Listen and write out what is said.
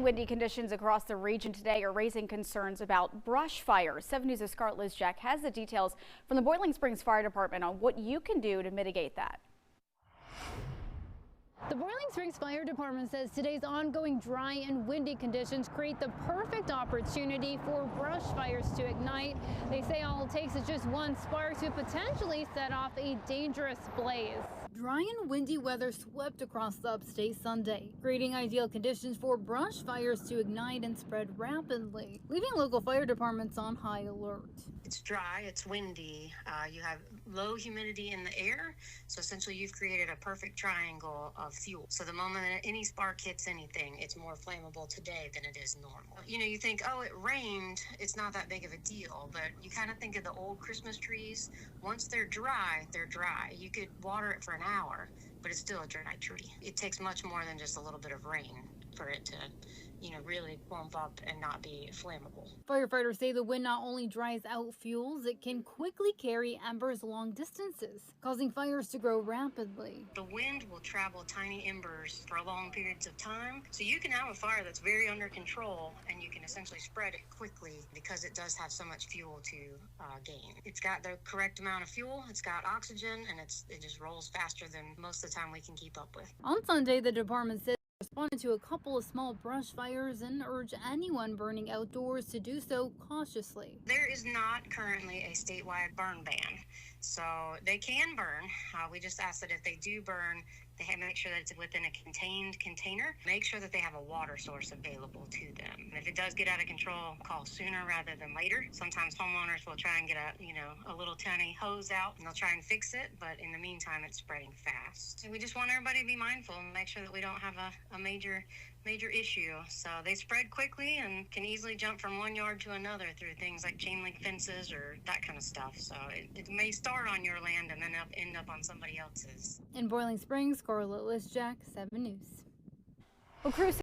Windy conditions across the region today are raising concerns about brush fires. 7 News' Scarlett Lizjak has the details from the Boiling Springs Fire Department on what you can do to mitigate that. The Boiling Springs Fire Department says today's ongoing dry and windy conditions create the perfect opportunity for brush fires to ignite. They say all it takes is just one spark to potentially set off a dangerous blaze. Dry and windy weather swept across the upstate Sunday, creating ideal conditions for brush fires to ignite and spread rapidly, leaving local fire departments on high alert. It's dry, it's windy, you have low humidity in the air, so essentially you've created a perfect triangle of fuel. So the moment that any spark hits anything, it's more flammable today than it is normal. You know, you think, oh, it rained, it's not that big of a deal, but you kind of think of the old Christmas trees. Once they're dry, they're dry. You could water it for an hour, but it's still a dry tree. It takes much more than just a little bit of rain for it to, really plump up and not be flammable. Firefighters say the wind not only dries out fuels, it can quickly carry embers long distances, causing fires to grow rapidly. The wind will travel tiny embers for long periods of time, so you can have a fire that's very under control and you can essentially spread it quickly because it does have so much fuel to gain. It's got the correct amount of fuel, it's got oxygen, and it just rolls faster than most of the time we can keep up with. On Sunday, the department said responded to a couple of small brush fires and urged anyone burning outdoors to do so cautiously. There is not currently a statewide burn ban, so they can burn. We just ask that if they do burn, they make sure that it's within a contained container. Make sure that they have a water source available to them. And if it does get out of control, call sooner rather than later. Sometimes homeowners will try and get a little tiny hose out and they'll try and fix it, but in the meantime, it's spreading fast. And we just want everybody to be mindful and make sure that we don't have a major issue. So they spread quickly and can easily jump from one yard to another through things like chain link fences or that kind of stuff. So it may start on your land and then end up on somebody else's. In Boiling Springs, Scarlett Lizjak, 7 News. Well, crews